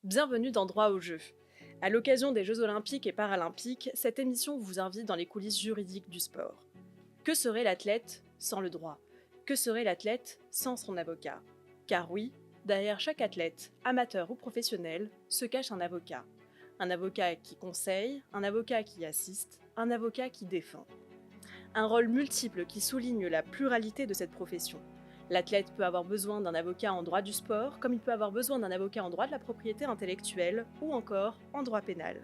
Bienvenue dans Droit au jeu. À l'occasion des Jeux olympiques et paralympiques, cette émission vous invite dans les coulisses juridiques du sport. Que serait l'athlète sans le droit? Que serait l'athlète sans son avocat? Car oui, derrière chaque athlète, amateur ou professionnel, se cache un avocat. Un avocat qui conseille, un avocat qui assiste, un avocat qui défend. Un rôle multiple qui souligne la pluralité de cette profession. L'athlète peut avoir besoin d'un avocat en droit du sport, comme il peut avoir besoin d'un avocat en droit de la propriété intellectuelle ou encore en droit pénal.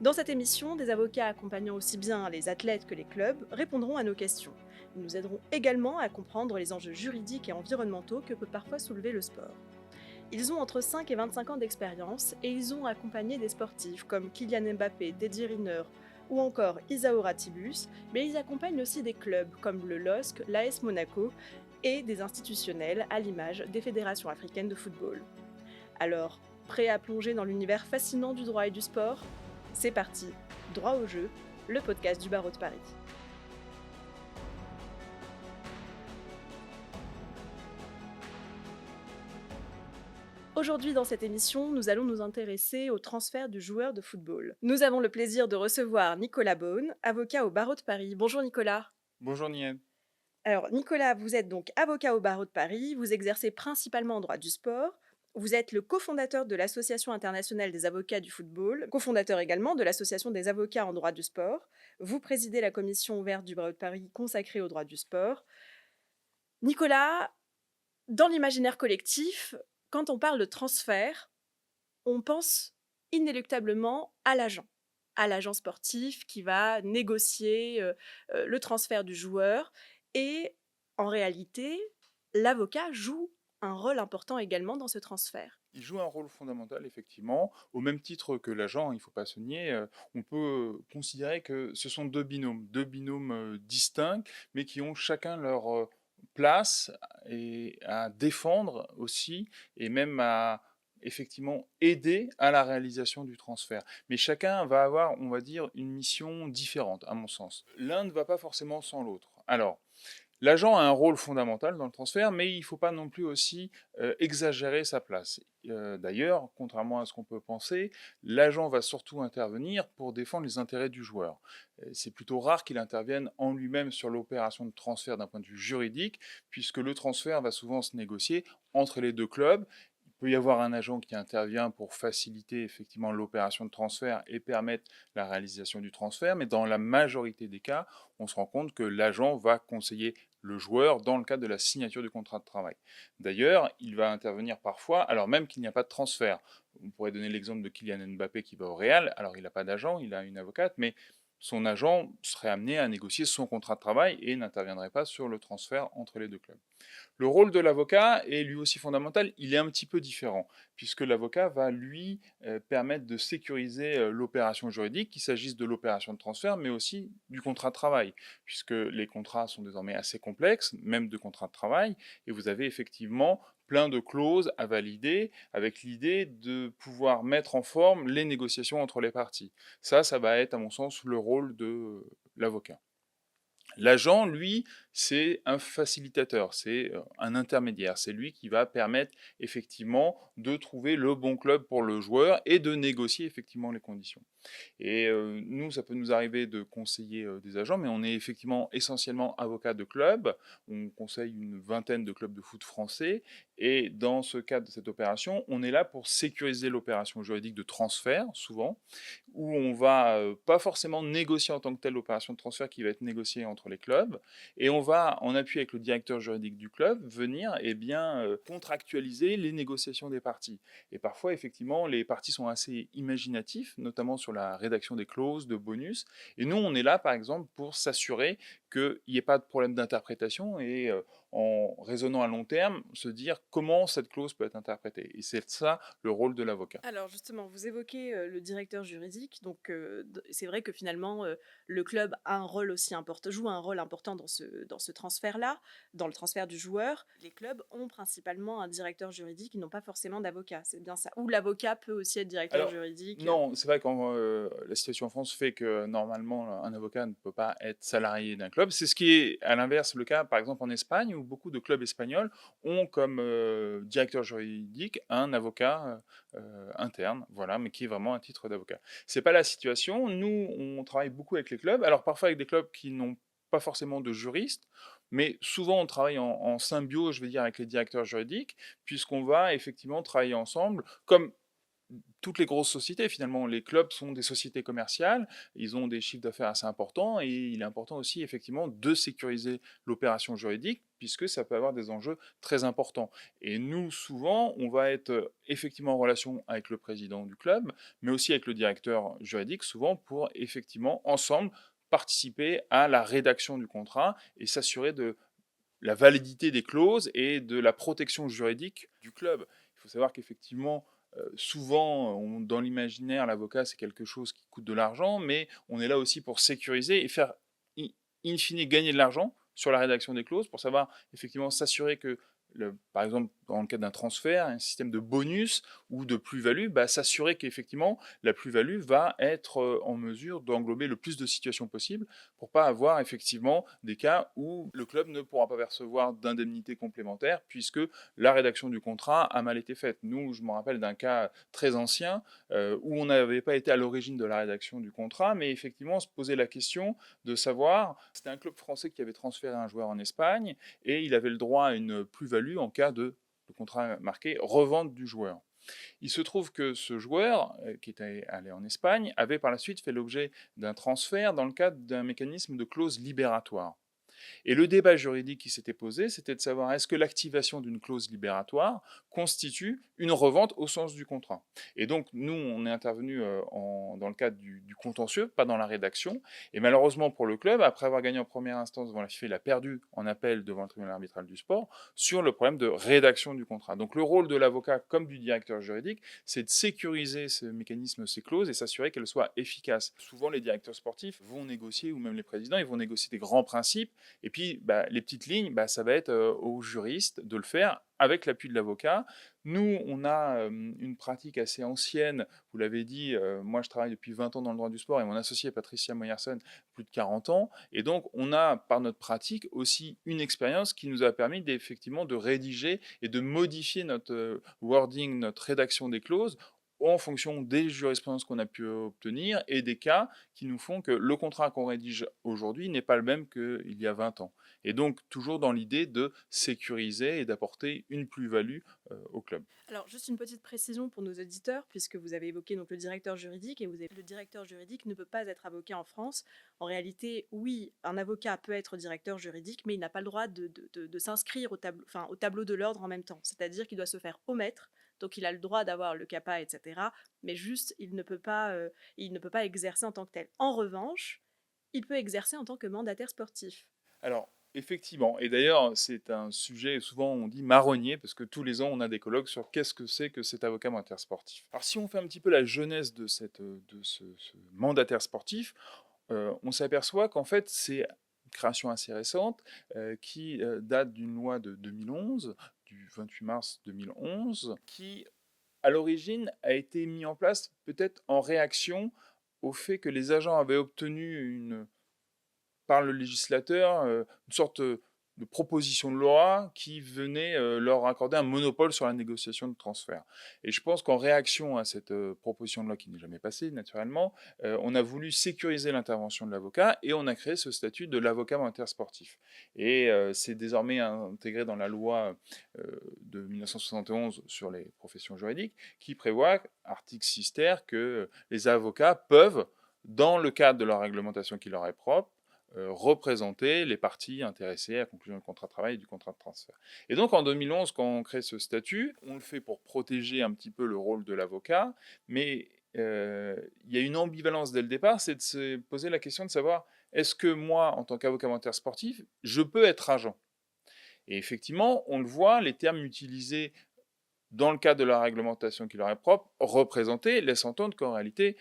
Dans cette émission, des avocats accompagnant aussi bien les athlètes que les clubs répondront à nos questions. Ils nous aideront également à comprendre les enjeux juridiques et environnementaux que peut parfois soulever le sport. Ils ont entre 5 et 25 ans d'expérience et ils ont accompagné des sportifs comme Kylian Mbappé, Teddy Riner ou encore Isaao Ratibus, mais ils accompagnent aussi des clubs comme le LOSC, l'AS Monaco et des institutionnels à l'image des fédérations africaines de football. Alors, prêt à plonger dans l'univers fascinant du droit et du sport? C'est parti, Droit au jeu, le podcast du barreau de Paris. Aujourd'hui, dans cette émission, nous allons nous intéresser au transfert du joueur de football. Nous avons le plaisir de recevoir Nicolas Beaune, avocat au barreau de Paris. Bonjour Nicolas. Bonjour Nied. Alors Nicolas, vous êtes donc avocat au barreau de Paris, vous exercez principalement en droit du sport. Vous êtes le cofondateur de l'Association internationale des avocats du football, cofondateur également de l'Association des avocats en droit du sport. Vous présidez la commission ouverte du barreau de Paris consacrée au droit du sport. Nicolas, dans l'imaginaire collectif, quand on parle de transfert, on pense inéluctablement à l'agent sportif qui va négocier le transfert du joueur. Et en réalité, l'avocat joue un rôle important également dans ce transfert. Il joue un rôle fondamental, effectivement. Au même titre que l'agent, il ne faut pas se nier, on peut considérer que ce sont deux binômes distincts, mais qui ont chacun leur place et à défendre aussi, et même à effectivement aider à la réalisation du transfert. Mais chacun va avoir, on va dire, une mission différente, à mon sens. L'un ne va pas forcément sans l'autre. Alors, l'agent a un rôle fondamental dans le transfert, mais il ne faut pas non plus aussi exagérer sa place. D'ailleurs, contrairement à ce qu'on peut penser, l'agent va surtout intervenir pour défendre les intérêts du joueur. C'est plutôt rare qu'il intervienne en lui-même sur l'opération de transfert d'un point de vue juridique, puisque le transfert va souvent se négocier entre les deux clubs. Il peut y avoir un agent qui intervient pour faciliter effectivement l'opération de transfert et permettre la réalisation du transfert, mais dans la majorité des cas, on se rend compte que l'agent va conseiller le joueur dans le cadre de la signature du contrat de travail. D'ailleurs, il va intervenir parfois, alors même qu'il n'y a pas de transfert. On pourrait donner l'exemple de Kylian Mbappé qui va au Real. Alors, il n'a pas d'agent, il a une avocate, mais son agent serait amené à négocier son contrat de travail et n'interviendrait pas sur le transfert entre les deux clubs. Le rôle de l'avocat est lui aussi fondamental, il est un petit peu différent, puisque l'avocat va lui permettre de sécuriser l'opération juridique, qu'il s'agisse de l'opération de transfert, mais aussi du contrat de travail, puisque les contrats sont désormais assez complexes, même de contrats de travail, et vous avez effectivement plein de clauses à valider, avec l'idée de pouvoir mettre en forme les négociations entre les parties. Ça va être, à mon sens, le rôle de l'avocat. L'agent, lui, c'est un facilitateur, c'est un intermédiaire. C'est lui qui va permettre effectivement de trouver le bon club pour le joueur et de négocier effectivement les conditions. Et nous, ça peut nous arriver de conseiller des agents, mais on est effectivement essentiellement avocat de club. On conseille une vingtaine de clubs de foot français. Et dans ce cadre de cette opération, on est là pour sécuriser l'opération juridique de transfert, souvent, où on va pas forcément négocier en tant que telle l'opération de transfert qui va être négociée entre les clubs, et on va, en appui avec le directeur juridique du club, venir contractualiser les négociations des parties. Et parfois, effectivement, les parties sont assez imaginatifs, notamment sur la rédaction des clauses, de bonus, et nous, on est là, par exemple, pour s'assurer qu'il n'y ait pas de problème d'interprétation, et en raisonnant à long terme, se dire comment cette clause peut être interprétée. Et c'est ça le rôle de l'avocat. Alors justement, vous évoquez le directeur juridique, donc c'est vrai que finalement le club a un rôle aussi important, joue un rôle important dans ce transfert-là, dans le transfert du joueur. Les clubs ont principalement un directeur juridique, ils n'ont pas forcément d'avocat, c'est bien ça. Ou l'avocat peut aussi être directeur Alors, juridique. non, c'est vrai que la situation en France fait que normalement un avocat ne peut pas être salarié d'un club. C'est ce qui est à l'inverse le cas par exemple en Espagne où beaucoup de clubs espagnols ont comme directeur juridique un avocat interne, voilà, mais qui est vraiment un titre d'avocat. C'est pas la situation. Nous, on travaille beaucoup avec les clubs. Alors parfois avec des clubs qui n'ont pas forcément de juristes, mais souvent on travaille en symbiose, je veux dire, avec les directeurs juridiques, puisqu'on va effectivement travailler ensemble, comme toutes les grosses sociétés, finalement, les clubs sont des sociétés commerciales, ils ont des chiffres d'affaires assez importants et il est important aussi, effectivement, de sécuriser l'opération juridique puisque ça peut avoir des enjeux très importants. Et nous, souvent, on va être effectivement en relation avec le président du club, mais aussi avec le directeur juridique, souvent pour effectivement, ensemble, participer à la rédaction du contrat et s'assurer de la validité des clauses et de la protection juridique du club. Il faut savoir qu'effectivement, souvent, dans l'imaginaire, l'avocat, c'est quelque chose qui coûte de l'argent, mais on est là aussi pour sécuriser et faire, in fine, gagner de l'argent sur la rédaction des clauses, pour savoir effectivement s'assurer que, par exemple, dans le cadre d'un transfert, un système de bonus ou de plus-value, bah, s'assurer qu'effectivement, la plus-value va être en mesure d'englober le plus de situations possibles pour pas avoir effectivement des cas où le club ne pourra pas percevoir d'indemnité complémentaire puisque la rédaction du contrat a mal été faite. Nous, je me rappelle d'un cas très ancien où on n'avait pas été à l'origine de la rédaction du contrat, mais effectivement on se posait la question de savoir, c'était un club français qui avait transféré un joueur en Espagne et il avait le droit à une plus-value en cas de, le contrat marqué, revente du joueur. Il se trouve que ce joueur, qui était allé en Espagne, avait par la suite fait l'objet d'un transfert dans le cadre d'un mécanisme de clause libératoire. Et le débat juridique qui s'était posé, c'était de savoir est-ce que l'activation d'une clause libératoire constitue une revente au sens du contrat. Et donc, nous, on est intervenu dans le cadre du contentieux, pas dans la rédaction. Et malheureusement pour le club, après avoir gagné en première instance devant la FIFA, il a perdu en appel devant le tribunal arbitral du sport sur le problème de rédaction du contrat. Donc, le rôle de l'avocat comme du directeur juridique, c'est de sécuriser ce mécanisme, ces clauses, et s'assurer qu'elles soient efficaces. Souvent, les directeurs sportifs vont négocier, ou même les présidents, ils vont négocier des grands principes, et puis, bah, les petites lignes, bah, ça va être aux juristes de le faire avec l'appui de l'avocat. Nous, on a une pratique assez ancienne, vous l'avez dit, moi je travaille depuis 20 ans dans le droit du sport et mon associé Patricia Moyerson plus de 40 ans. Et donc, on a par notre pratique aussi une expérience qui nous a permis effectivement de rédiger et de modifier notre wording, notre rédaction des clauses en fonction des jurisprudences qu'on a pu obtenir et des cas qui nous font que le contrat qu'on rédige aujourd'hui n'est pas le même qu'il y a 20 ans. Et donc, toujours dans l'idée de sécuriser et d'apporter une plus-value au club. Alors, juste une petite précision pour nos auditeurs, puisque vous avez évoqué donc, le directeur juridique, et le directeur juridique ne peut pas être avocat en France. En réalité, oui, un avocat peut être directeur juridique, mais il n'a pas le droit de s'inscrire au tableau de l'ordre en même temps. C'est-à-dire qu'il doit se faire omettre, donc il a le droit d'avoir le CAPA, etc. Mais juste, il ne peut pas exercer en tant que tel. En revanche, il peut exercer en tant que mandataire sportif. Alors, effectivement, et d'ailleurs, c'est un sujet, souvent on dit marronnier, parce que tous les ans, on a des colloques sur qu'est-ce que c'est que cet avocat mandataire sportif. Alors, si on fait un petit peu la genèse de ce mandataire sportif, on s'aperçoit qu'en fait, c'est une création assez récente qui date d'une loi de 2011, du 28 mars 2011, qui, à l'origine, a été mis en place peut-être en réaction au fait que les agents avaient obtenu par le législateur une sorte de proposition de loi qui venait leur accorder un monopole sur la négociation de transfert. Et je pense qu'en réaction à cette proposition de loi qui n'est jamais passée, naturellement, on a voulu sécuriser l'intervention de l'avocat et on a créé ce statut de l'avocat mandataire sportif. Et c'est désormais intégré dans la loi de 1971 sur les professions juridiques qui prévoit, article 6 ter, que les avocats peuvent, dans le cadre de leur réglementation qui leur est propre, représenter les parties intéressées à la conclusion du contrat de travail et du contrat de transfert. Et donc en 2011, quand on crée ce statut, on le fait pour protéger un petit peu le rôle de l'avocat, mais il y a une ambivalence dès le départ, c'est de se poser la question de savoir, est-ce que moi, en tant qu'avocat mandataire sportif, je peux être agent? Et effectivement, on le voit, les termes utilisés dans le cadre de la réglementation qui leur est propre, représenter, laissent entendre qu'en réalité,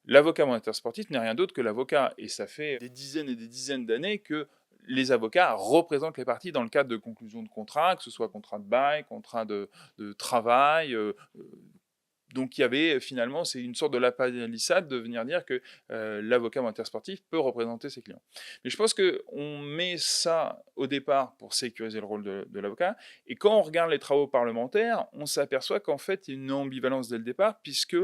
l'avocat mandataire sportif n'est rien d'autre que l'avocat. Et ça fait des dizaines et des dizaines d'années que les avocats représentent les parties dans le cadre de conclusion de contrat, que ce soit contrat de bail, contrat de travail, Donc il y avait finalement, c'est une sorte de lapalissade de venir dire que l'avocat volontaire sportif peut représenter ses clients. Mais je pense qu'on met ça au départ pour sécuriser le rôle de l'avocat, et quand on regarde les travaux parlementaires, on s'aperçoit qu'en fait il y a une ambivalence dès le départ, puisque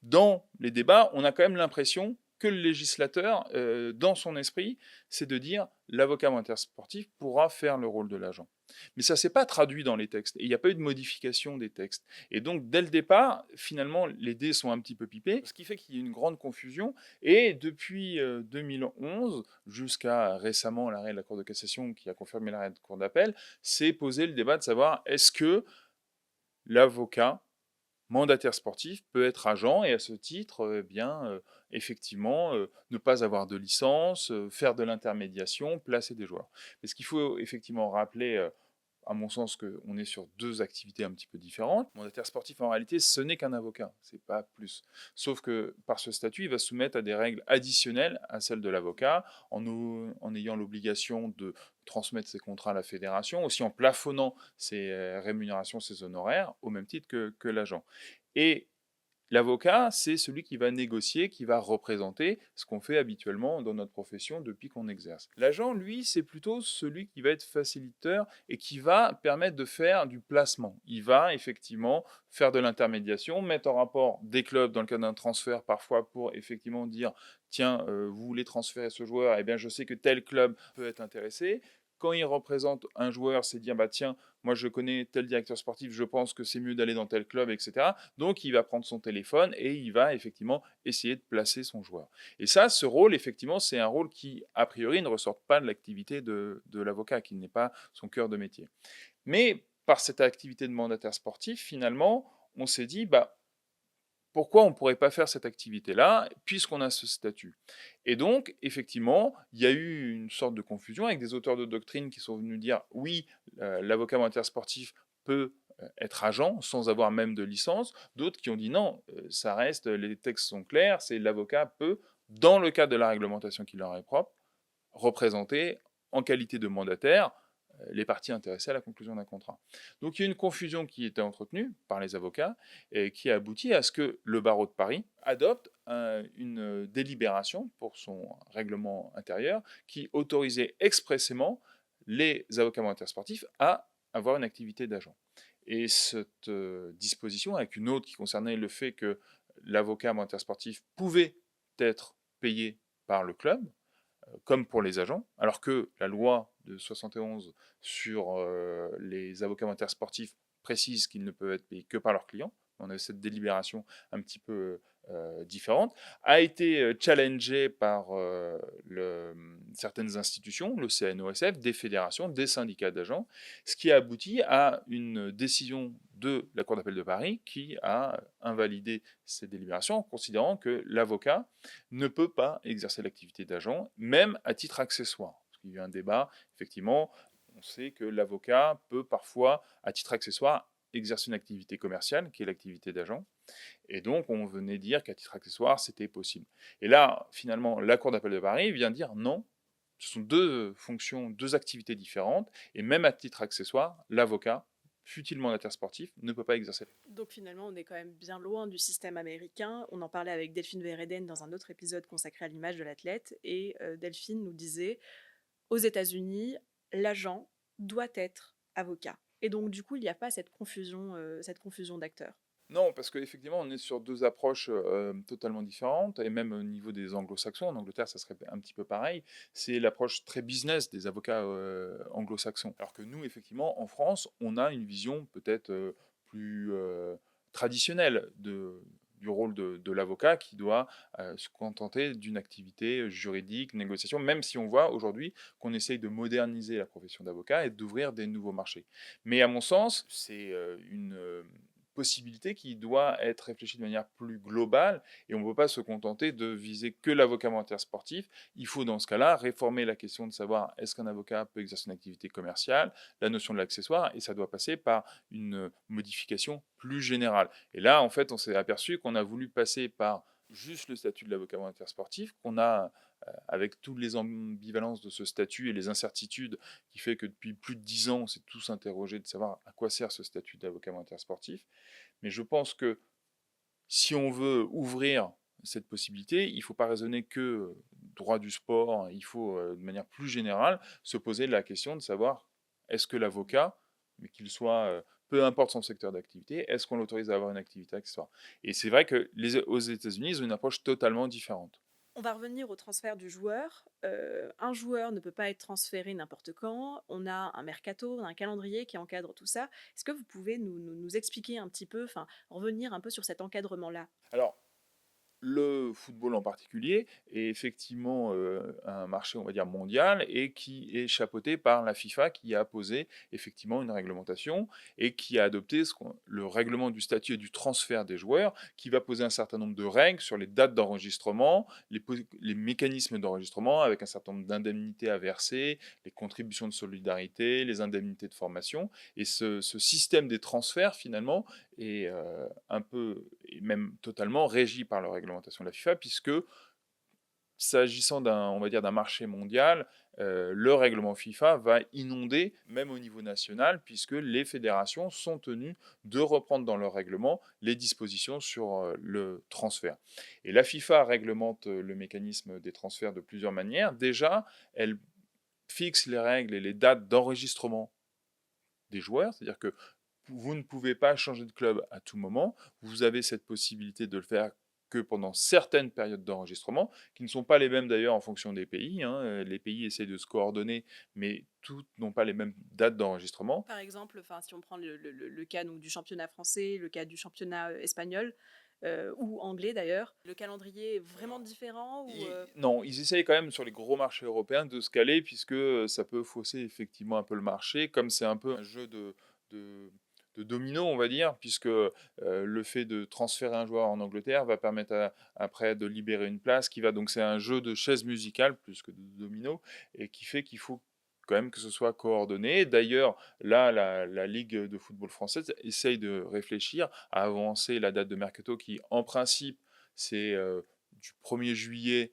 dans les débats, on a quand même l'impression que le législateur, dans son esprit, c'est de dire l'avocat volontaire sportif pourra faire le rôle de l'agent. Mais ça ne s'est pas traduit dans les textes, et il n'y a pas eu de modification des textes. Et donc, dès le départ, finalement, les dés sont un petit peu pipés, ce qui fait qu'il y a une grande confusion. Et depuis 2011, jusqu'à récemment l'arrêt de la Cour de cassation qui a confirmé l'arrêt de la Cour d'appel, s'est posé le débat de savoir est-ce que l'avocat mandataire sportif peut être agent et à ce titre, effectivement, ne pas avoir de licence, faire de l'intermédiation, placer des joueurs. Mais ce qu'il faut effectivement rappeler, à mon sens, qu'on est sur deux activités un petit peu différentes. Mandataire sportif, en réalité, ce n'est qu'un avocat, c'est pas plus. Sauf que par ce statut, il va se soumettre à des règles additionnelles à celles de l'avocat, en ayant l'obligation de transmettre ses contrats à la fédération, aussi en plafonnant ses rémunérations, ses honoraires, au même titre que l'agent. Et l'avocat, c'est celui qui va négocier, qui va représenter, ce qu'on fait habituellement dans notre profession depuis qu'on exerce. L'agent, lui, c'est plutôt celui qui va être facilitateur et qui va permettre de faire du placement. Il va effectivement faire de l'intermédiation, mettre en rapport des clubs dans le cas d'un transfert parfois pour effectivement dire tiens, vous voulez transférer ce joueur, eh bien je sais que tel club peut être intéressé. Quand il représente un joueur, c'est dire bah tiens, moi je connais tel directeur sportif, je pense que c'est mieux d'aller dans tel club, etc. Donc il va prendre son téléphone et il va effectivement essayer de placer son joueur. Et ça, ce rôle, effectivement, c'est un rôle qui, a priori, ne ressort pas de l'activité de l'avocat, qui n'est pas son cœur de métier. Mais par cette activité de mandataire sportif, finalement, on s'est dit, bah, pourquoi on ne pourrait pas faire cette activité-là, puisqu'on a ce statut? Et donc, effectivement, il y a eu une sorte de confusion avec des auteurs de doctrine qui sont venus dire, oui, l'avocat volontaire sportif peut être agent sans avoir même de licence. D'autres qui ont dit non, ça reste, les textes sont clairs, c'est l'avocat peut, dans le cadre de la réglementation qui leur est propre, représenter en qualité de mandataire les parties intéressées à la conclusion d'un contrat. Donc il y a une confusion qui était entretenue par les avocats et qui a abouti à ce que le barreau de Paris adopte une délibération pour son règlement intérieur qui autorisait expressément les avocats volontaires sportifs à avoir une activité d'agent. Et cette disposition, avec une autre qui concernait le fait que l'avocat volontaire sportif pouvait être payé par le club, comme pour les agents, alors que la loi de 71 sur les avocats volontaires sportifs précise qu'ils ne peuvent être payés que par leurs clients. On a cette délibération un petit peu différente, a été challengée par certaines institutions, le CNOSF, des fédérations, des syndicats d'agents, ce qui a abouti à une décision de la Cour d'appel de Paris qui a invalidé ces délibérations en considérant que l'avocat ne peut pas exercer l'activité d'agent, même à titre accessoire. Parce qu'il y a eu un débat, effectivement, on sait que l'avocat peut parfois, à titre accessoire, exercer une activité commerciale, qui est l'activité d'agent. Et donc, on venait dire qu'à titre accessoire, c'était possible. Et là, finalement, la Cour d'appel de Paris vient dire non, ce sont deux fonctions, deux activités différentes, et même à titre accessoire, l'avocat, fût-il mandataire sportif, ne peut pas exercer. Donc finalement, on est quand même bien loin du système américain. On en parlait avec Delphine Verheyden dans un autre épisode consacré à l'image de l'athlète, et Delphine nous disait, aux États-Unis, l'agent doit être avocat. Et donc du coup, il n'y a pas cette confusion d'acteurs. Non, parce qu'effectivement, on est sur deux approches totalement différentes, et même au niveau des anglo-saxons, en Angleterre, ça serait un petit peu pareil, c'est l'approche très business des avocats anglo-saxons. Alors que nous, effectivement, en France, on a une vision peut-être plus traditionnelle du rôle de l'avocat qui doit se contenter d'une activité juridique, négociation, même si on voit aujourd'hui qu'on essaye de moderniser la profession d'avocat et d'ouvrir des nouveaux marchés. Mais à mon sens, c'est une possibilité qui doit être réfléchie de manière plus globale, et on ne peut pas se contenter de viser que l'avocat volontaire sportif. Il faut dans ce cas-là réformer la question de savoir est-ce qu'un avocat peut exercer une activité commerciale, la notion de l'accessoire, et ça doit passer par une modification plus générale. Et là, en fait, on s'est aperçu qu'on a voulu passer par juste le statut de l'avocat volontaire sportif, qu'on a avec toutes les ambivalences de ce statut et les incertitudes qui fait que depuis plus de 10 ans, on s'est tous interrogés de savoir à quoi sert ce statut d'avocat volontaire sportif. Mais je pense que Si on veut ouvrir cette possibilité, il ne faut pas raisonner que droit du sport, il faut de manière plus générale se poser la question de savoir est-ce que l'avocat, mais qu'il soit, peu importe son secteur d'activité, est-ce qu'on l'autorise à avoir une activité accessoire? Et c'est vrai que aux États-Unis, ils ont une approche totalement différente. On va revenir au transfert du joueur. Un joueur ne peut pas être transféré n'importe quand. On a un mercato, un calendrier qui encadre tout ça. Est-ce que vous pouvez nous expliquer un petit peu, enfin, revenir un peu sur cet encadrement-là? Alors, le football en particulier est effectivement un marché, on va dire, mondial et qui est chapeauté par la FIFA qui a posé effectivement une réglementation et qui a adopté le règlement du statut et du transfert des joueurs qui va poser un certain nombre de règles sur les dates d'enregistrement, les mécanismes d'enregistrement avec un certain nombre d'indemnités à verser, les contributions de solidarité, les indemnités de formation. Et ce système des transferts, finalement, est un peu, et même totalement, régi par la réglementation de la FIFA, puisque s'agissant on va dire, d'un marché mondial, le règlement FIFA va inonder, même au niveau national, puisque les fédérations sont tenues de reprendre dans leur règlement les dispositions sur le transfert. Et la FIFA réglemente le mécanisme des transferts de plusieurs manières. Déjà, elle fixe les règles et les dates d'enregistrement des joueurs, c'est-à-dire que vous ne pouvez pas changer de club à tout moment. Vous avez cette possibilité de le faire que pendant certaines périodes d'enregistrement, qui ne sont pas les mêmes d'ailleurs en fonction des pays, hein. Les pays essayent de se coordonner, mais toutes n'ont pas les mêmes dates d'enregistrement. Par exemple, enfin, si on prend le cas donc, du championnat français, le cas du championnat espagnol, ou anglais d'ailleurs, le calendrier est vraiment différent ou Non, ils essayent quand même sur les gros marchés européens de se caler, puisque ça peut fausser effectivement un peu le marché, comme c'est un peu un jeu de, de domino, on va dire, puisque le fait de transférer un joueur en Angleterre va permettre après de libérer une place, qui va donc c'est un jeu de chaises musicales plus que de domino, et qui fait qu'il faut quand même que ce soit coordonné. D'ailleurs, là, la Ligue de football française essaye de réfléchir à avancer la date de mercato qui, en principe, c'est du 1er juillet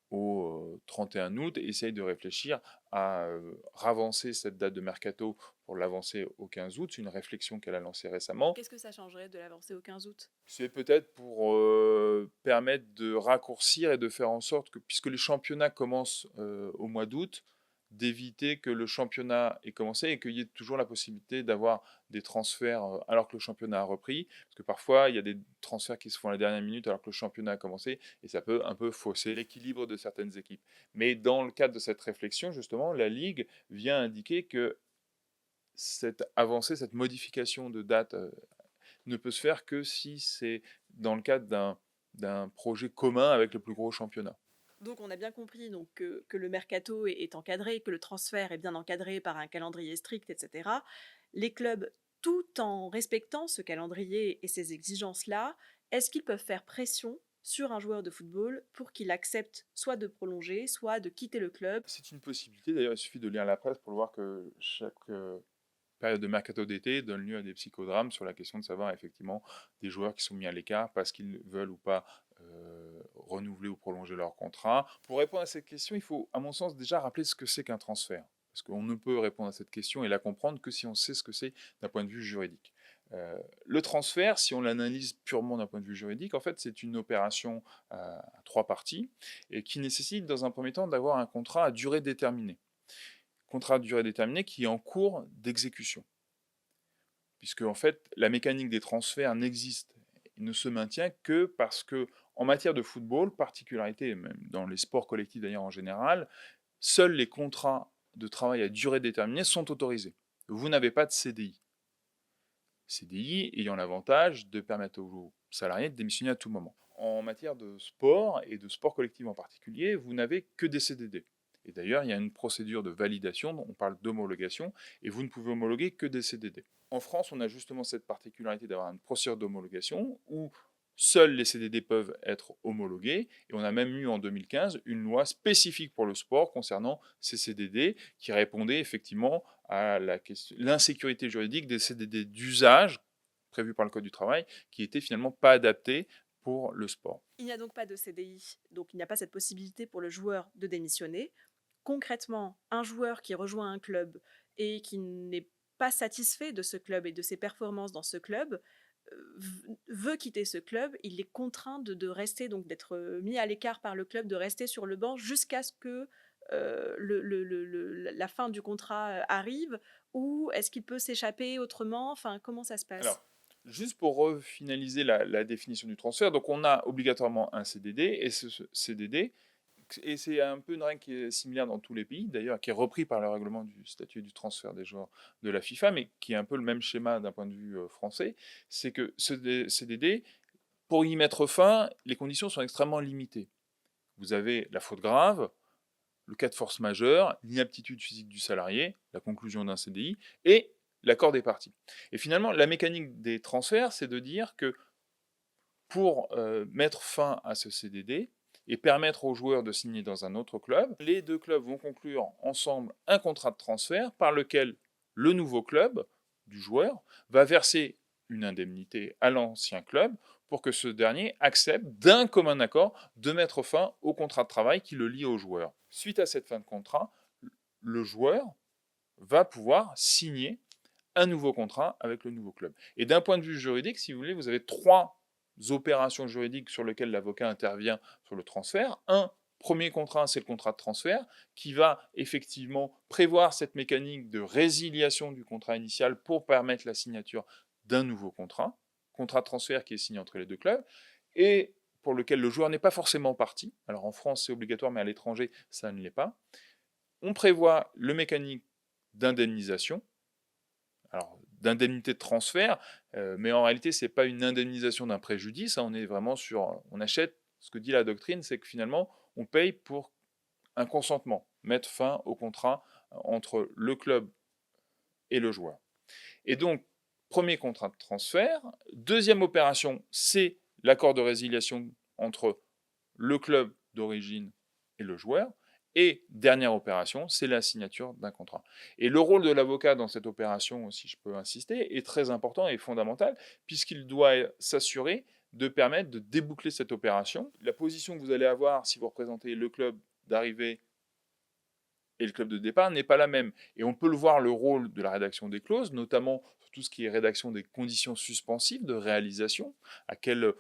au 31 août, essaye de réfléchir à ravancer cette date de mercato pour l'avancer au 15 août. C'est une réflexion qu'elle a lancée récemment. qu'est-ce que ça changerait de l'avancer au 15 août? C'est peut-être pour permettre de raccourcir et de faire en sorte que, puisque les championnats commencent au mois d'août, d'éviter que le championnat ait commencé et qu'il y ait toujours la possibilité d'avoir des transferts alors que le championnat a repris. Parce que parfois, il y a des transferts qui se font à la dernière minute alors que le championnat a commencé et ça peut un peu fausser l'équilibre de certaines équipes. Mais dans le cadre de cette réflexion, justement, la Ligue vient indiquer que cette avancée, cette modification de date ne peut se faire que si c'est dans le cadre d'un projet commun avec le plus gros championnat. Donc on a bien compris donc, que le mercato est encadré, que le transfert est bien encadré par un calendrier strict, etc. Les clubs, tout en respectant ce calendrier et ces exigences-là, est-ce qu'ils peuvent faire pression sur un joueur de football pour qu'il accepte soit de prolonger, soit de quitter le club? C'est une possibilité, d'ailleurs il suffit de lire la presse pour le voir que chaque période de mercato d'été donne lieu à des psychodrames sur la question de savoir effectivement des joueurs qui sont mis à l'écart parce qu'ils veulent ou pas renouveler ou prolonger leur contrat. Pour répondre à cette question, il faut, à mon sens, déjà rappeler ce que c'est qu'un transfert. Parce qu'on ne peut répondre à cette question et la comprendre que si on sait ce que c'est d'un point de vue juridique. Le transfert, si on l'analyse purement d'un point de vue juridique, en fait, c'est une opération à trois parties et qui nécessite, dans un premier temps, d'avoir un contrat à durée déterminée. Contrat à durée déterminée qui est en cours d'exécution. Puisque, en fait, la mécanique des transferts n'existe et ne se maintient que parce que, en matière de football, particularité, même dans les sports collectifs d'ailleurs en général, seuls les contrats de travail à durée déterminée sont autorisés. Vous n'avez pas de CDI. CDI ayant l'avantage de permettre aux salariés de démissionner à tout moment. En matière de sport, et de sport collectif en particulier, vous n'avez que des CDD. Et d'ailleurs, il y a une procédure de validation, on parle d'homologation, et vous ne pouvez homologuer que des CDD. En France, on a justement cette particularité d'avoir une procédure d'homologation où seuls les CDD peuvent être homologués, et on a même eu en 2015 une loi spécifique pour le sport concernant ces CDD qui répondait effectivement à l'insécurité juridique des CDD d'usage prévus par le Code du travail qui n'étaient finalement pas adaptés pour le sport. Il n'y a donc pas de CDI, donc il n'y a pas cette possibilité pour le joueur de démissionner. Concrètement, un joueur qui rejoint un club et qui n'est pas satisfait de ce club et de ses performances dans ce club veut quitter ce club, il est contraint de rester, donc d'être mis à l'écart par le club, de rester sur le banc jusqu'à ce que la fin du contrat arrive, ou est-ce qu'il peut s'échapper autrement? Enfin, comment ça se passe? Alors, juste pour finaliser la définition du transfert, donc on a obligatoirement un CDD, et ce CDD, et c'est un peu une règle qui est similaire dans tous les pays, d'ailleurs, qui est repris par le règlement du statut du transfert des joueurs de la FIFA, mais qui est un peu le même schéma d'un point de vue français, c'est que ce CDD, pour y mettre fin, les conditions sont extrêmement limitées. Vous avez la faute grave, le cas de force majeure, l'inaptitude physique du salarié, la conclusion d'un CDI, et l'accord des parties. Et finalement, la mécanique des transferts, c'est de dire que pour mettre fin à ce CDD et permettre aux joueurs de signer dans un autre club, les deux clubs vont conclure ensemble un contrat de transfert par lequel le nouveau club du joueur va verser une indemnité à l'ancien club pour que ce dernier accepte d'un commun accord de mettre fin au contrat de travail qui le lie au joueur. Suite à cette fin de contrat, le joueur va pouvoir signer un nouveau contrat avec le nouveau club. Et d'un point de vue juridique, si vous voulez, vous avez trois opérations juridiques sur lesquelles l'avocat intervient sur le transfert. Un premier contrat, c'est le contrat de transfert, qui va effectivement prévoir cette mécanique de résiliation du contrat initial pour permettre la signature d'un nouveau contrat de transfert qui est signé entre les deux clubs, et pour lequel le joueur n'est pas forcément partie. Alors en France, c'est obligatoire, mais à l'étranger, ça ne l'est pas. On prévoit le mécanique d'indemnisation, alors d'indemnité de transfert, mais en réalité, c'est pas une indemnisation d'un préjudice, hein, on est vraiment sur, on achète, ce que dit la doctrine, c'est que finalement, on paye pour un consentement, mettre fin au contrat entre le club et le joueur. Et donc, premier contrat de transfert. Deuxième opération, c'est l'accord de résiliation entre le club d'origine et le joueur. Et dernière opération, c'est la signature d'un contrat. Et le rôle de l'avocat dans cette opération, si je peux insister, est très important et fondamental, puisqu'il doit s'assurer de permettre de déboucler cette opération. La position que vous allez avoir si vous représentez le club d'arrivée et le club de départ n'est pas la même. Et on peut le voir, le rôle de la rédaction des clauses, notamment sur tout ce qui est rédaction des conditions suspensives de réalisation, à quelles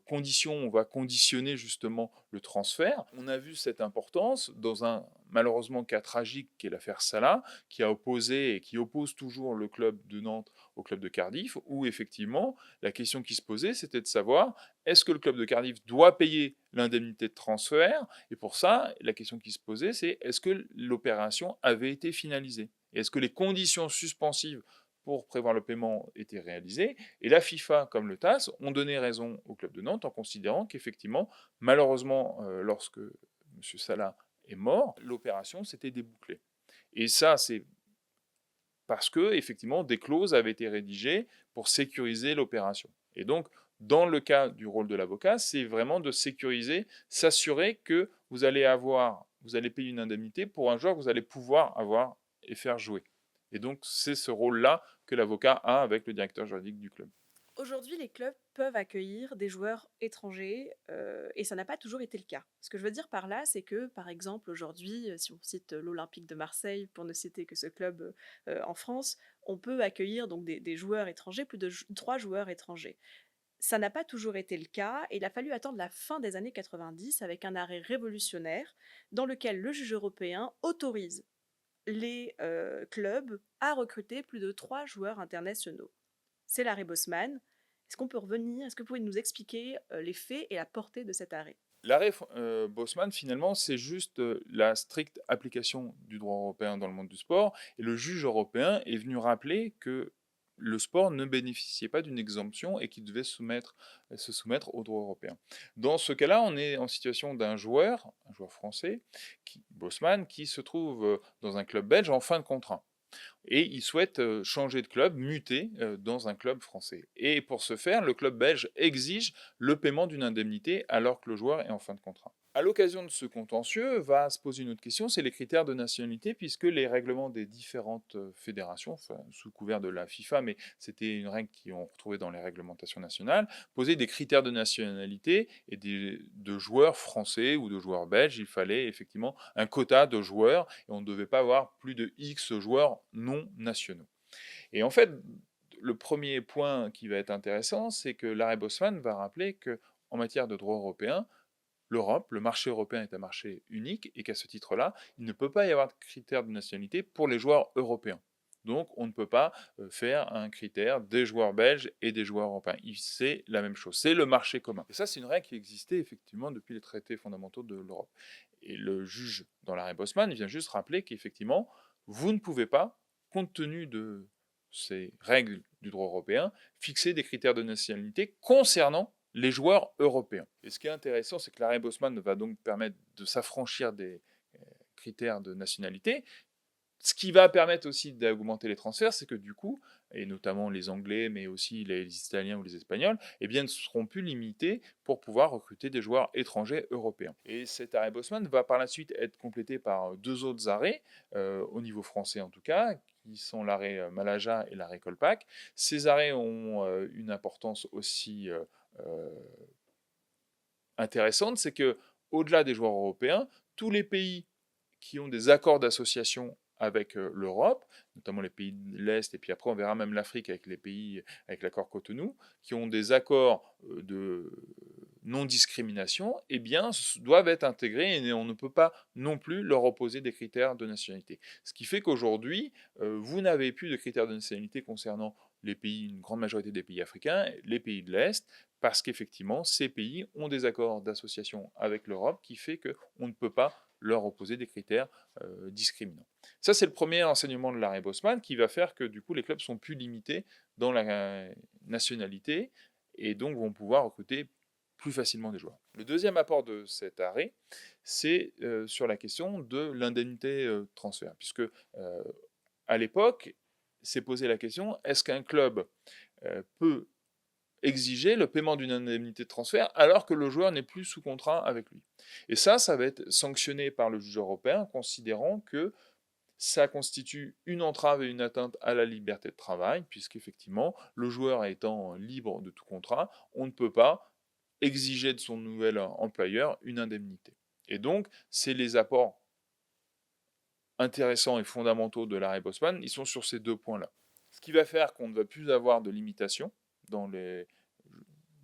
conditions on va conditionner justement le transfert. On a vu cette importance dans un malheureusement cas tragique qui est l'affaire Salah, qui a opposé et qui oppose toujours le club de Nantes au club de Cardiff, où effectivement la question qui se posait, c'était de savoir est-ce que le club de Cardiff doit payer l'indemnité de transfert? Et pour ça, la question qui se posait, c'est est-ce que l'opération avait été finalisée? Est-ce que les conditions suspensives pour prévoir le paiement étaient réalisées? Et la FIFA, comme le TAS, ont donné raison au club de Nantes en considérant qu'effectivement, malheureusement, lorsque M. Salah est mort, l'opération s'était débouclée. Et ça, c'est parce que effectivement des clauses avaient été rédigées pour sécuriser l'opération. Et donc, dans le cas du rôle de l'avocat, c'est vraiment de sécuriser, s'assurer que vous allez payer une indemnité pour un joueur que vous allez pouvoir avoir et faire jouer. Et donc, c'est ce rôle-là que l'avocat a avec le directeur juridique du club. Aujourd'hui, les clubs peuvent accueillir des joueurs étrangers et ça n'a pas toujours été le cas. Ce que je veux dire par là, c'est que, par exemple, aujourd'hui, si on cite l'Olympique de Marseille, pour ne citer que ce club en France, on peut accueillir donc des joueurs étrangers, plus de 3 joueurs étrangers. Ça n'a pas toujours été le cas et il a fallu attendre la fin des années 90 avec un arrêt révolutionnaire dans lequel le juge européen autorise les clubs à recruter plus de 3 joueurs internationaux. C'est l'arrêt Bosman. Est-ce qu'on peut revenir? Est-ce que vous pouvez nous expliquer les faits et la portée de cet arrêt? L'arrêt Bosman, finalement, c'est juste la stricte application du droit européen dans le monde du sport. Et le juge européen est venu rappeler que le sport ne bénéficiait pas d'une exemption et qu'il devait se soumettre au droit européen. Dans ce cas-là, on est en situation d'un joueur, un joueur français, Bosman, qui se trouve dans un club belge en fin de contrat. Et il souhaite changer de club, muter dans un club français. Et pour ce faire, le club belge exige le paiement d'une indemnité alors que le joueur est en fin de contrat. À l'occasion de ce contentieux, va se poser une autre question, c'est les critères de nationalité, puisque les règlements des différentes fédérations, enfin, sous couvert de la FIFA, mais c'était une règle qu'on retrouvait dans les réglementations nationales, posaient des critères de nationalité et de joueurs français ou de joueurs belges. Il fallait effectivement un quota de joueurs et on ne devait pas avoir plus de X joueurs non nationaux. Et en fait, le premier point qui va être intéressant, c'est que l'arrêt Bosman va rappeler qu'en matière de droit européen, l'Europe, le marché européen est un marché unique et qu'à ce titre-là, il ne peut pas y avoir de critères de nationalité pour les joueurs européens. Donc on ne peut pas faire un critère des joueurs belges et des joueurs européens. C'est la même chose, c'est le marché commun. Et ça, c'est une règle qui existait effectivement depuis les traités fondamentaux de l'Europe. Et le juge, dans l'arrêt Bosman, vient juste rappeler qu'effectivement, vous ne pouvez pas, compte tenu de ces règles du droit européen, fixer des critères de nationalité concernant les joueurs européens. Et ce qui est intéressant, c'est que l'arrêt Bosman va donc permettre de s'affranchir des critères de nationalité. Ce qui va permettre aussi d'augmenter les transferts, c'est que du coup, et notamment les Anglais, mais aussi les Italiens ou les Espagnols, eh bien, ne seront plus limités pour pouvoir recruter des joueurs étrangers européens. Et cet arrêt Bosman va par la suite être complété par deux autres arrêts, au niveau français en tout cas, qui sont l'arrêt Malaja et l'arrêt Kolpak. Ces arrêts ont une importance aussi intéressante, c'est que au-delà des joueurs européens, tous les pays qui ont des accords d'association avec l'Europe, notamment les pays de l'Est, et puis après on verra même l'Afrique avec les pays avec l'accord Cotonou, qui ont des accords de non-discrimination, eh bien, doivent être intégrés et on ne peut pas non plus leur opposer des critères de nationalité. Ce qui fait qu'aujourd'hui, vous n'avez plus de critères de nationalité concernant les pays, une grande majorité des pays africains, les pays de l'Est, parce qu'effectivement, ces pays ont des accords d'association avec l'Europe qui fait qu'on ne peut pas leur opposer des critères discriminants. Ça, c'est le premier enseignement de l'arrêt Bosman qui va faire que du coup, les clubs sont plus limités dans la nationalité et donc vont pouvoir recruter plus facilement des joueurs. Le deuxième apport de cet arrêt, c'est sur la question de l'indemnité transfert, puisque à l'époque, s'est posé la question, est-ce qu'un club peut exiger le paiement d'une indemnité de transfert alors que le joueur n'est plus sous contrat avec lui. Et ça va être sanctionné par le juge européen, considérant que ça constitue une entrave et une atteinte à la liberté de travail, puisqu'effectivement, le joueur étant libre de tout contrat, on ne peut pas exiger de son nouvel employeur une indemnité. Et donc, c'est les apports intéressants et fondamentaux de l'arrêt Bosman, ils sont sur ces deux points-là. Ce qui va faire qu'on ne va plus avoir de limitation dans les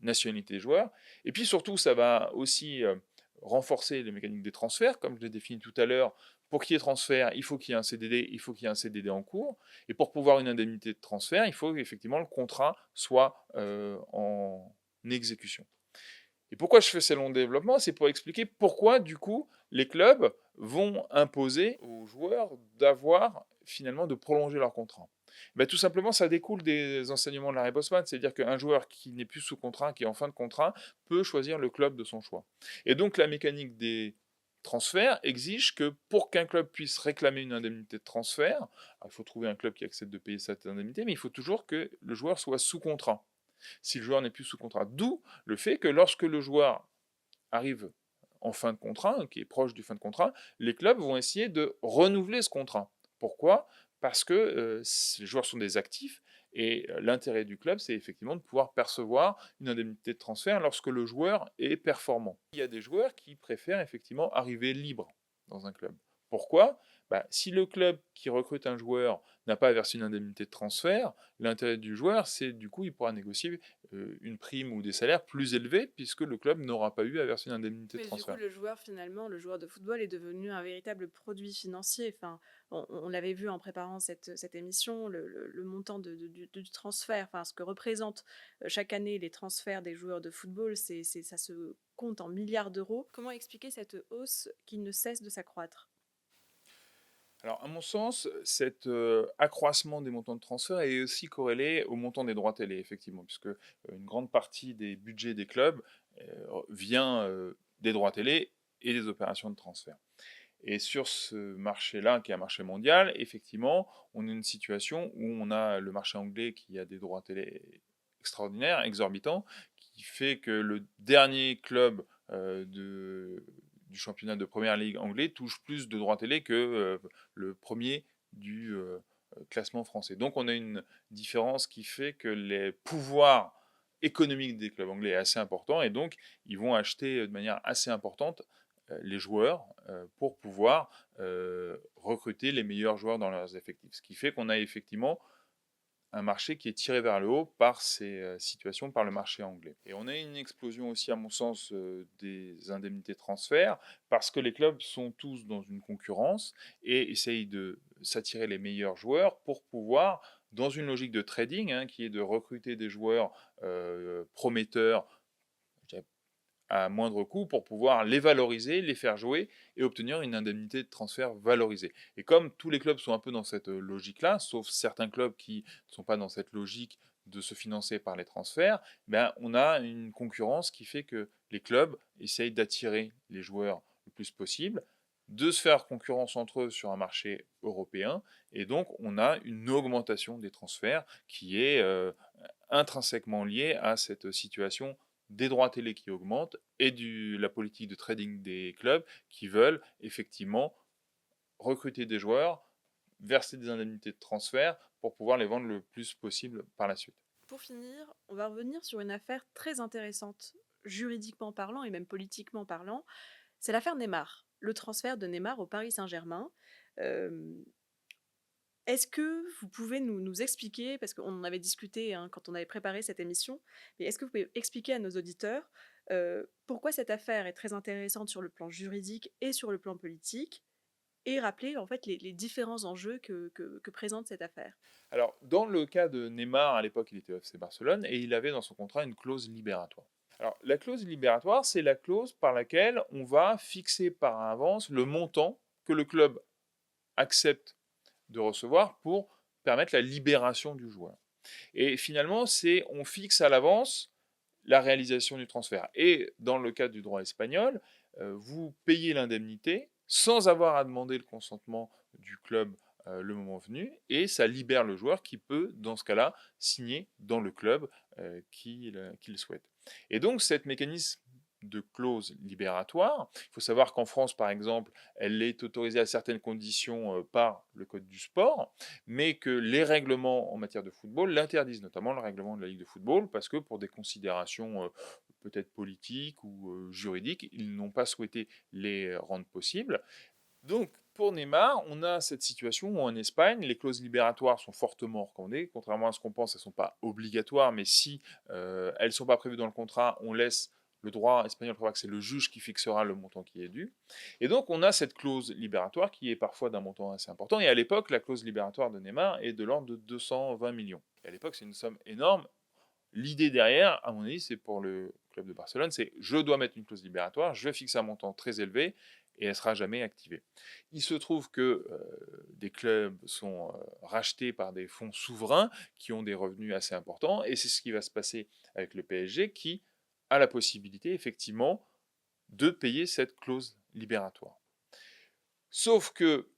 nationalités des joueurs. Et puis surtout, ça va aussi renforcer les mécaniques des transferts, comme je l'ai défini tout à l'heure. Pour qu'il y ait transfert, il faut qu'il y ait un CDD, il faut qu'il y ait un CDD en cours. Et pour pouvoir une indemnité de transfert, il faut qu'effectivement le contrat soit en exécution. Et pourquoi je fais ces longs développements? C'est pour expliquer pourquoi, du coup, les clubs vont imposer aux joueurs d'avoir, finalement, de prolonger leur contrat. Ben, tout simplement, ça découle des enseignements de l'arrêt Bosman, c'est-à-dire qu'un joueur qui n'est plus sous contrat, qui est en fin de contrat, peut choisir le club de son choix. Et donc, la mécanique des transferts exige que pour qu'un club puisse réclamer une indemnité de transfert, il faut trouver un club qui accepte de payer cette indemnité, mais il faut toujours que le joueur soit sous contrat si le joueur n'est plus sous contrat. D'où le fait que lorsque le joueur arrive en fin de contrat, qui est proche du fin de contrat, les clubs vont essayer de renouveler ce contrat. Pourquoi? Parce que les joueurs sont des actifs et l'intérêt du club, c'est effectivement de pouvoir percevoir une indemnité de transfert lorsque le joueur est performant. Il y a des joueurs qui préfèrent effectivement arriver libres dans un club. Pourquoi? Si le club qui recrute un joueur n'a pas versé une indemnité de transfert, l'intérêt du joueur, c'est du coup, il pourra négocier une prime ou des salaires plus élevés puisque le club n'aura pas eu à verser une indemnité de Mais du transfert. coup, le joueur, finalement, le joueur de football est devenu un véritable produit financier. Enfin, on l'avait vu en préparant cette émission, le montant du transfert, enfin, ce que représentent chaque année les transferts des joueurs de football, ça se compte en milliards d'euros. Comment expliquer cette hausse qui ne cesse de s'accroître? Alors, à mon sens, cet accroissement des montants de transfert est aussi corrélé au montant des droits télé, effectivement, puisque une grande partie des budgets des clubs vient des droits télé et des opérations de transfert. Et sur ce marché-là, qui est un marché mondial, effectivement, on a une situation où on a le marché anglais qui a des droits télé extraordinaires, exorbitants, qui fait que le dernier club du championnat de première ligue anglais touche plus de droits télé que le premier du classement français. Donc on a une différence qui fait que les pouvoirs économiques des clubs anglais est assez important et donc ils vont acheter de manière assez importante les joueurs pour pouvoir recruter les meilleurs joueurs dans leurs effectifs. Ce qui fait qu'on a effectivement un marché qui est tiré vers le haut par ces situations, par le marché anglais. Et on a une explosion aussi, à mon sens, des indemnités de transfert, parce que les clubs sont tous dans une concurrence et essayent de s'attirer les meilleurs joueurs pour pouvoir, dans une logique de trading, hein, qui est de recruter des joueurs prometteurs, je dirais, à moindre coût pour pouvoir les valoriser, les faire jouer et obtenir une indemnité de transfert valorisée. Et comme tous les clubs sont un peu dans cette logique-là, sauf certains clubs qui ne sont pas dans cette logique de se financer par les transferts, ben, on a une concurrence qui fait que les clubs essayent d'attirer les joueurs le plus possible, de se faire concurrence entre eux sur un marché européen, et donc on a une augmentation des transferts qui est intrinsèquement liée à cette situation des droits télé qui augmentent et la politique de trading des clubs qui veulent effectivement recruter des joueurs, verser des indemnités de transfert pour pouvoir les vendre le plus possible par la suite. Pour finir, on va revenir sur une affaire très intéressante, juridiquement parlant et même politiquement parlant. C'est l'affaire Neymar, le transfert de Neymar au Paris Saint-Germain. Euh, Est-ce que vous pouvez nous expliquer, parce qu'on en avait discuté hein, quand on avait préparé cette émission, mais est-ce que vous pouvez expliquer à nos auditeurs pourquoi cette affaire est très intéressante sur le plan juridique et sur le plan politique, et rappeler en fait les différents enjeux que présente cette affaire? Alors, dans le cas de Neymar, à l'époque, il était au FC Barcelone et il avait dans son contrat une clause libératoire. Alors, la clause libératoire, c'est la clause par laquelle on va fixer par avance le montant que le club accepte de recevoir pour permettre la libération du joueur. Et finalement, on fixe à l'avance la réalisation du transfert. Et dans le cas du droit espagnol, vous payez l'indemnité sans avoir à demander le consentement du club le moment venu, et ça libère le joueur qui peut, dans ce cas-là, signer dans le club qu'il souhaite. Et donc, cet mécanisme de clause libératoire, il faut savoir qu'en France, par exemple, elle est autorisée à certaines conditions par le Code du sport, mais que les règlements en matière de football l'interdisent, notamment le règlement de la Ligue de football, parce que pour des considérations peut-être politiques ou juridiques, ils n'ont pas souhaité les rendre possibles. Donc, pour Neymar, on a cette situation où en Espagne, les clauses libératoires sont fortement recommandées. Contrairement à ce qu'on pense, elles ne sont pas obligatoires, mais si elles ne sont pas prévues dans le contrat, on laisse le droit espagnol prévoir que c'est le juge qui fixera le montant qui est dû. Et donc, on a cette clause libératoire qui est parfois d'un montant assez important. Et à l'époque, la clause libératoire de Neymar est de l'ordre de 220 millions. Et à l'époque, c'est une somme énorme. L'idée derrière, à mon avis, c'est pour le club de Barcelone, c'est je dois mettre une clause libératoire, je vais fixer un montant très élevé et elle ne sera jamais activée. Il se trouve que des clubs sont rachetés par des fonds souverains qui ont des revenus assez importants, et c'est ce qui va se passer avec le PSG qui a la possibilité effectivement de payer cette clause libératoire. Sauf que,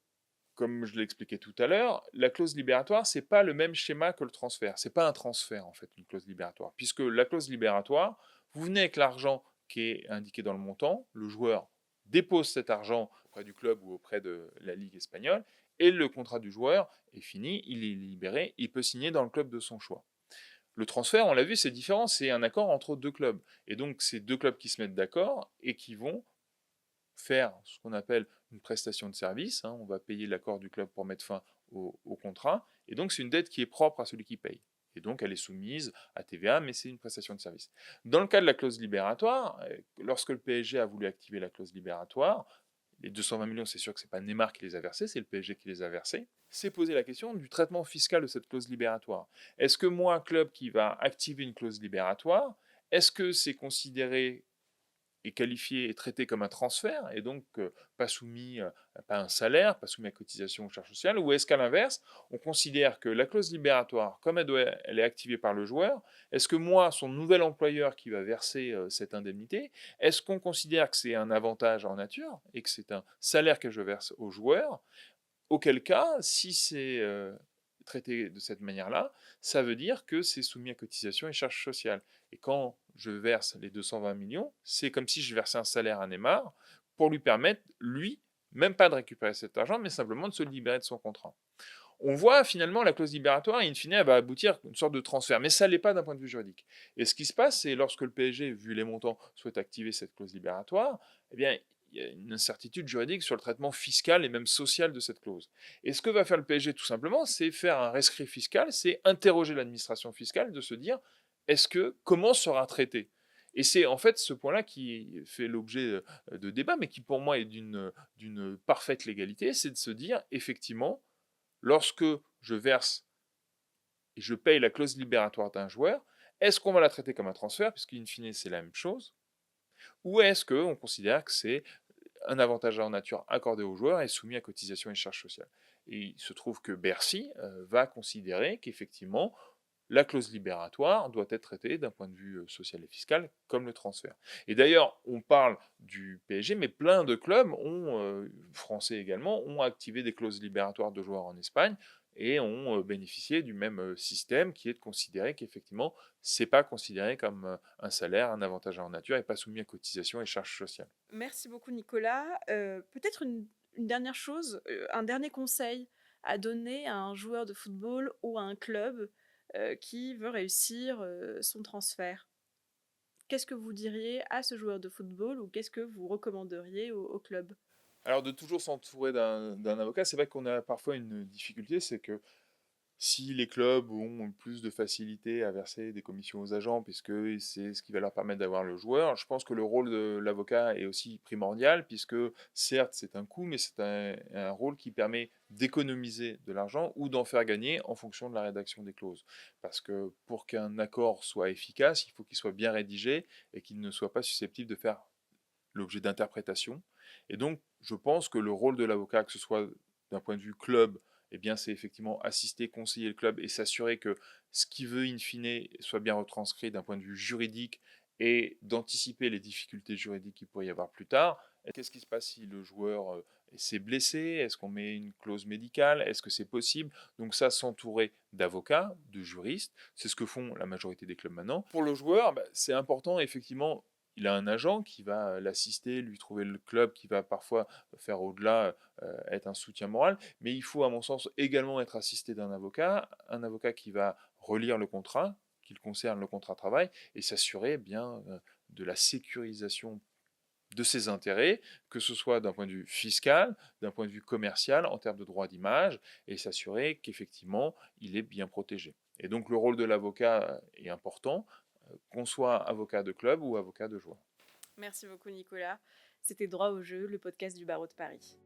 comme je l'ai expliqué tout à l'heure, la clause libératoire, c'est pas le même schéma que le transfert. C'est pas un transfert, en fait, une clause libératoire. Puisque la clause libératoire, vous venez avec l'argent qui est indiqué dans le montant, le joueur dépose cet argent auprès du club ou auprès de la Ligue espagnole, et le contrat du joueur est fini, il est libéré, il peut signer dans le club de son choix. Le transfert, on l'a vu, c'est différent, c'est un accord entre deux clubs. Et donc, c'est deux clubs qui se mettent d'accord et qui vont faire ce qu'on appelle une prestation de service. On va payer l'accord du club pour mettre fin au contrat. Et donc, c'est une dette qui est propre à celui qui paye. Et donc, elle est soumise à TVA, mais c'est une prestation de service. Dans le cas de la clause libératoire, lorsque le PSG a voulu activer la clause libératoire, les 220 millions, c'est sûr que ce n'est pas Neymar qui les a versés, c'est le PSG qui les a versés. C'est poser la question du traitement fiscal de cette clause libératoire. Est-ce que moi, club qui va activer une clause libératoire, est-ce que c'est considéré est qualifié et traité comme un transfert, et donc pas soumis pas un salaire, pas soumis à cotisation ou charges sociales, ou est-ce qu'à l'inverse, on considère que la clause libératoire, comme elle est activée par le joueur, est-ce que moi, son nouvel employeur qui va verser cette indemnité, est-ce qu'on considère que c'est un avantage en nature et que c'est un salaire que je verse au joueur? Auquel cas, si c'est traité de cette manière-là, ça veut dire que c'est soumis à cotisation et charges sociales. Et quand je verse les 220 millions, c'est comme si je versais un salaire à Neymar pour lui permettre, lui, même pas de récupérer cet argent, mais simplement de se libérer de son contrat. On voit finalement la clause libératoire, et in fine, elle va aboutir à une sorte de transfert, mais ça ne l'est pas d'un point de vue juridique. Et ce qui se passe, c'est lorsque le PSG, vu les montants, souhaite activer cette clause libératoire, eh bien, il y a une incertitude juridique sur le traitement fiscal et même social de cette clause. Et ce que va faire le PSG tout simplement, c'est faire un rescrit fiscal, c'est interroger l'administration fiscale de se dire comment sera traité. Et c'est en fait ce point-là qui fait l'objet de débats, mais qui pour moi est d'une parfaite légalité, c'est de se dire effectivement, lorsque je verse et je paye la clause libératoire d'un joueur, est-ce qu'on va la traiter comme un transfert, puisqu'in fine c'est la même chose, ou est-ce qu'on considère que c'est un avantage en nature accordé aux joueurs et soumis à cotisation et charges sociales? Et il se trouve que Bercy va considérer qu'effectivement, la clause libératoire doit être traitée d'un point de vue social et fiscal comme le transfert. Et d'ailleurs, on parle du PSG, mais plein de clubs français également, ont activé des clauses libératoires de joueurs en Espagne et ont bénéficié du même système qui est de considérer qu'effectivement, c'est pas considéré comme un salaire, un avantage en nature et pas soumis à cotisation et charges sociales. Merci beaucoup Nicolas. Peut-être une dernière chose, un dernier conseil à donner à un joueur de football ou à un club qui veut réussir son transfert. Qu'est-ce que vous diriez à ce joueur de football ou qu'est-ce que vous recommanderiez au club? Alors de toujours s'entourer d'un avocat, c'est vrai qu'on a parfois une difficulté, c'est que si les clubs ont plus de facilité à verser des commissions aux agents, puisque c'est ce qui va leur permettre d'avoir le joueur, je pense que le rôle de l'avocat est aussi primordial, puisque certes c'est un coût, mais c'est un rôle qui permet d'économiser de l'argent ou d'en faire gagner en fonction de la rédaction des clauses. Parce que pour qu'un accord soit efficace, il faut qu'il soit bien rédigé et qu'il ne soit pas susceptible de faire l'objet d'interprétation. Et donc, je pense que le rôle de l'avocat, que ce soit d'un point de vue club, eh bien, c'est effectivement assister, conseiller le club et s'assurer que ce qu'il veut in fine soit bien retranscrit d'un point de vue juridique et d'anticiper les difficultés juridiques qu'il pourrait y avoir plus tard. Qu'est-ce qui se passe si le joueur s'est blessé? Est-ce qu'on met une clause médicale? Est-ce que c'est possible? Donc ça, s'entourer d'avocats, de juristes, c'est ce que font la majorité des clubs maintenant. Pour le joueur, c'est important, effectivement, il a un agent qui va l'assister, lui trouver le club qui va parfois faire au-delà, être un soutien moral. Mais il faut, à mon sens, également être assisté d'un avocat, un avocat qui va relire le contrat, qu'il concerne le contrat de travail, et s'assurer bien de la sécurisation de ses intérêts, que ce soit d'un point de vue fiscal, d'un point de vue commercial, en termes de droit d'image, et s'assurer qu'effectivement, il est bien protégé. Et donc le rôle de l'avocat est important, qu'on soit avocat de club ou avocat de joueur. Merci beaucoup Nicolas. C'était Droit au jeu, le podcast du barreau de Paris.